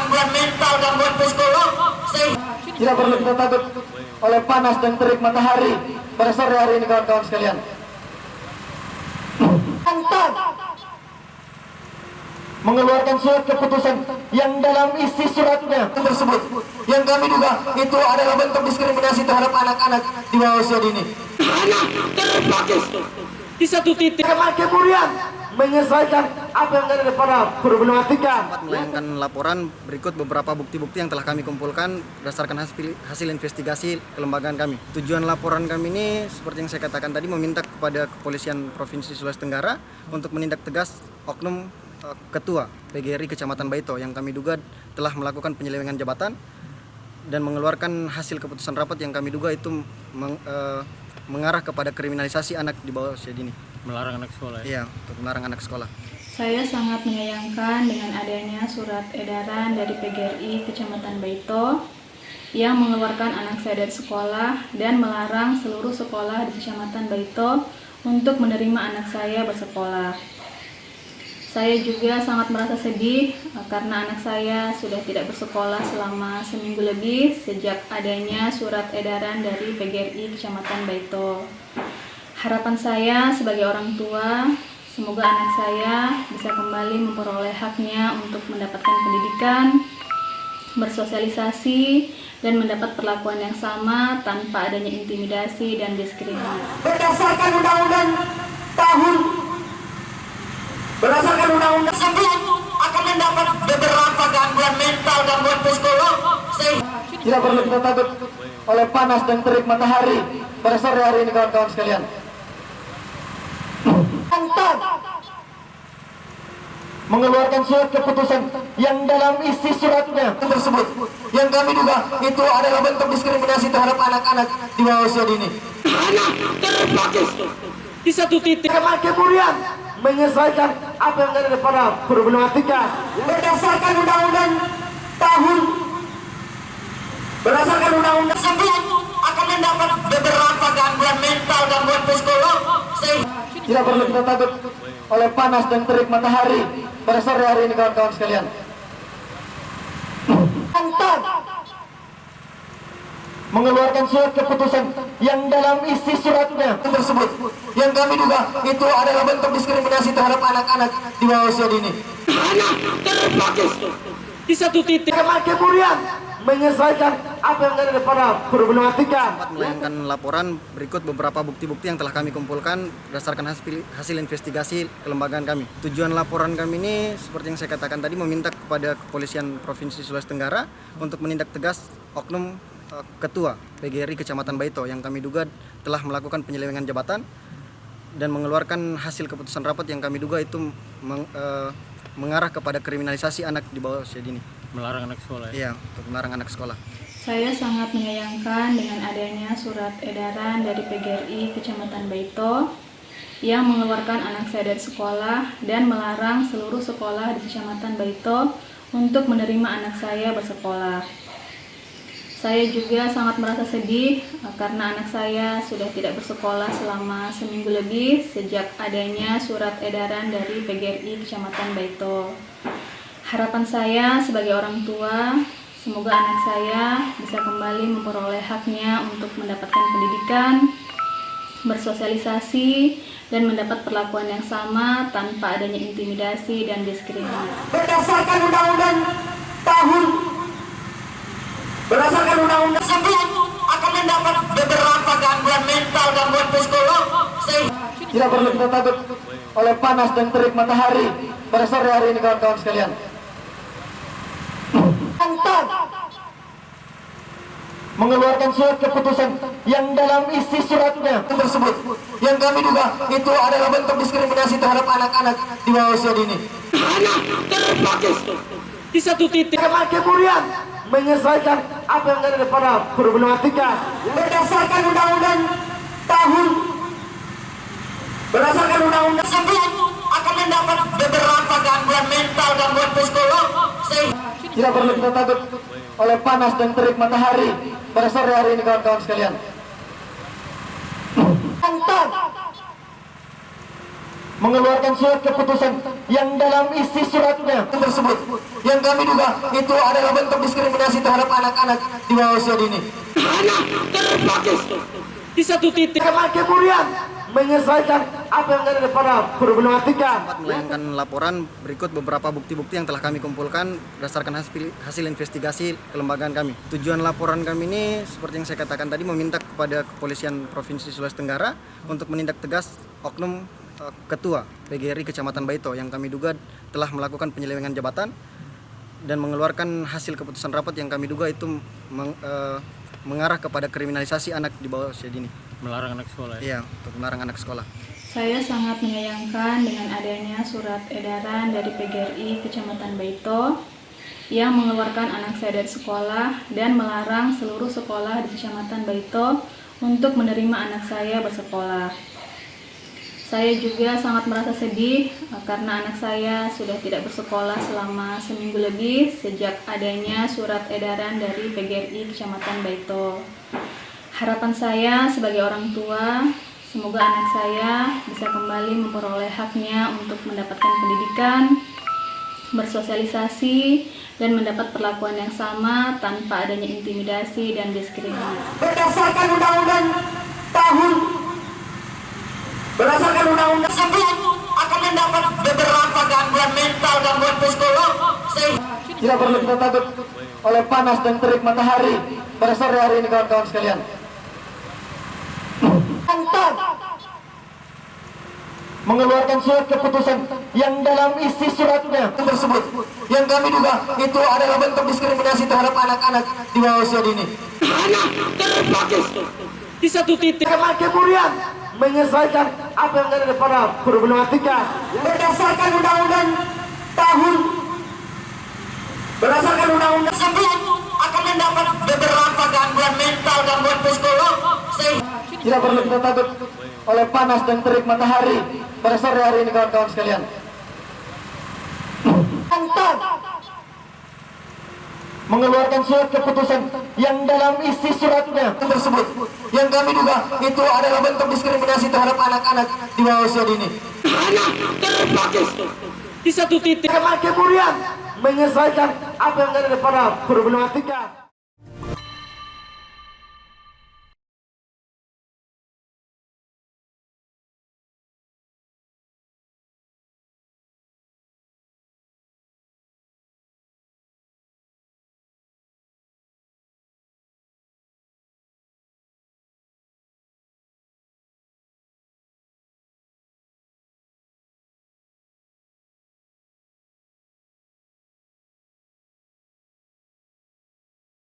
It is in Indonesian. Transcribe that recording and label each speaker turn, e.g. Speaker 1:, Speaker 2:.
Speaker 1: gangguan mental, gangguan psikolog.
Speaker 2: Tidak perlu kita takut oleh panas dan terik matahari pada sore hari ini kawan-kawan sekalian. Antar mengeluarkan surat keputusan yang dalam isi suratnya tersebut yang kami duga itu adalah bentuk diskriminasi terhadap anak-anak di bawah usia dini.
Speaker 3: Anak terfokus di satu titik.
Speaker 2: Kemudian menyelesaikan apa yang ada pada problematika.
Speaker 4: Melayangkan laporan berikut beberapa bukti-bukti yang telah kami kumpulkan berdasarkan hasil investigasi kelembagaan kami. Tujuan laporan kami ini seperti yang saya katakan tadi meminta kepada Kepolisian Provinsi Sulawesi Tenggara untuk menindak tegas oknum Ketua PGRI Kecamatan Baito yang kami duga telah melakukan penyelewengan jabatan dan mengeluarkan hasil keputusan rapat yang kami duga itu mengarah kepada kriminalisasi anak di bawah usia dini.
Speaker 5: Melarang anak sekolah ya?
Speaker 4: Iya, untuk melarang anak sekolah.
Speaker 6: Saya sangat menyayangkan dengan adanya surat edaran dari PGRI Kecamatan Baito yang mengeluarkan anak saya dari sekolah dan melarang seluruh sekolah di Kecamatan Baito untuk menerima anak saya bersekolah. Saya juga sangat merasa sedih karena anak saya sudah tidak bersekolah selama seminggu lebih sejak adanya surat edaran dari PGRI Kecamatan Baito. Harapan saya sebagai orang tua, semoga anak saya bisa kembali memperoleh haknya untuk mendapatkan pendidikan, bersosialisasi, dan mendapat perlakuan yang sama tanpa adanya intimidasi dan diskriminasi.
Speaker 1: Berdasarkan undang-undang tersebut akan mendapat beberapa gangguan mental, gangguan psikolog.
Speaker 2: Tidak perlu kita takut oleh panas dan terik matahari pada sore hari ini kawan-kawan sekalian. Antar mengeluarkan surat keputusan yang dalam isi suratnya tersebut yang kami duga itu adalah bentuk diskriminasi terhadap anak-anak di bawah usia dini.
Speaker 3: Anak terfokus di satu titik.
Speaker 2: Kemudian menyelesaikan apa yang ada pada problematika
Speaker 1: Berdasarkan undang-undang tersebut akan mendapat beberapa gangguan mental, gangguan psikolog.
Speaker 2: tidak perlu kita takut oleh panas dan terik matahari pada sore hari ini kawan-kawan sekalian. Antar mengeluarkan surat keputusan yang dalam isi suratnya tersebut yang kami duga itu adalah bentuk diskriminasi terhadap anak-anak di bawah usia dini.
Speaker 3: Anak terfokus di satu titik.
Speaker 2: Kemudian menyelesaikan apa yang ada pada problematika.
Speaker 4: Melayangkan laporan berikut beberapa bukti-bukti yang telah kami kumpulkan berdasarkan hasil investigasi kelembagaan kami. Tujuan laporan kami ini seperti yang saya katakan tadi meminta kepada Kepolisian Provinsi Sulawesi Tenggara untuk menindak tegas oknum Ketua PGRI Kecamatan Baito yang kami duga telah melakukan penyelewengan jabatan dan mengeluarkan hasil keputusan rapat yang kami duga itu mengarah kepada kriminalisasi anak di bawah usia dini.
Speaker 5: Melarang anak sekolah ya?
Speaker 4: Iya, untuk melarang anak sekolah.
Speaker 6: Saya sangat menyayangkan dengan adanya surat edaran dari PGRI Kecamatan Baito yang mengeluarkan anak saya dari sekolah dan melarang seluruh sekolah di Kecamatan Baito untuk menerima anak saya bersekolah. Saya juga sangat merasa sedih karena anak saya sudah tidak bersekolah selama seminggu lebih sejak adanya surat edaran dari PGRI Kecamatan Baito. Harapan saya sebagai orang tua, semoga anak saya bisa kembali memperoleh haknya untuk mendapatkan pendidikan, bersosialisasi, dan mendapat perlakuan yang sama tanpa adanya intimidasi dan diskriminasi.
Speaker 1: Berdasarkan undang-undang tersebut akan mendapat beberapa gangguan mental, gangguan psikolog.
Speaker 2: Tidak perlu kita takut oleh panas dan terik matahari pada sore hari ini kawan-kawan sekalian. Antar mengeluarkan surat keputusan yang dalam isi suratnya tersebut yang kami duga itu adalah bentuk diskriminasi terhadap anak-anak di bawah usia dini.
Speaker 3: Anak terfokus di satu titik.
Speaker 2: Kemudian menyelesaikan apa yang ada pada problematika.
Speaker 1: Berdasarkan undang-undang tersebut akan mendapat beberapa gangguan mental, gangguan psikolog.
Speaker 2: Tidak perlu kita takut oleh panas dan terik matahari pada sore hari ini kawan-kawan sekalian. Antar mengeluarkan surat keputusan yang dalam isi suratnya tersebut yang kami duga itu adalah bentuk diskriminasi terhadap anak-anak di bawah usia dini.
Speaker 3: Anak terfokus di satu titik.
Speaker 2: Kemudian menyelesaikan apa yang ada pada problematika.
Speaker 4: Sempat melayangkan laporan berikut beberapa bukti-bukti yang telah kami kumpulkan berdasarkan hasil investigasi kelembagaan kami. Tujuan laporan kami ini seperti yang saya katakan tadi meminta kepada Kepolisian Provinsi Sulawesi Tenggara untuk menindak tegas oknum Ketua PGRI Kecamatan Baito yang kami duga telah melakukan penyelewengan jabatan dan mengeluarkan hasil keputusan rapat yang kami duga itu mengarah kepada kriminalisasi anak di bawah usia dini.
Speaker 5: Melarang anak sekolah ya?
Speaker 4: Iya, untuk melarang anak sekolah.
Speaker 6: Saya sangat menyayangkan dengan adanya surat edaran dari PGRI Kecamatan Baito yang mengeluarkan anak saya dari sekolah dan melarang seluruh sekolah di Kecamatan Baito untuk menerima anak saya bersekolah. Saya juga sangat merasa sedih karena anak saya sudah tidak bersekolah selama seminggu lebih sejak adanya surat edaran dari PGRI Kecamatan Baito. Harapan saya sebagai orang tua, semoga anak saya bisa kembali memperoleh haknya untuk mendapatkan pendidikan, bersosialisasi, dan mendapat perlakuan yang sama tanpa adanya intimidasi dan diskriminasi.
Speaker 1: Berdasarkan undang-undang tersebut akan mendapat beberapa gangguan mental, gangguan psikolog.
Speaker 2: Tidak perlu kita takut oleh panas dan terik matahari pada sore hari ini kawan-kawan sekalian. Antar mengeluarkan surat keputusan yang dalam isi suratnya tersebut yang kami duga itu adalah bentuk diskriminasi terhadap anak-anak di bawah usia dini.
Speaker 3: Anak terfokus di satu titik.
Speaker 2: Kemudian menyelesaikan apa yang ada pada problematika
Speaker 1: Berdasarkan undang-undang tersebut akan mendapat beberapa gangguan mental, gangguan psikolog.
Speaker 2: tidak perlu kita takut oleh panas dan terik matahari pada sore hari ini kawan-kawan sekalian. Antar mengeluarkan surat keputusan yang dalam isi suratnya tersebut yang kami duga itu adalah bentuk diskriminasi terhadap anak-anak di bawah usia dini.
Speaker 3: Anak terfokus di satu titik.
Speaker 2: Kemudian menyelesaikan apa yang ada pada problematika.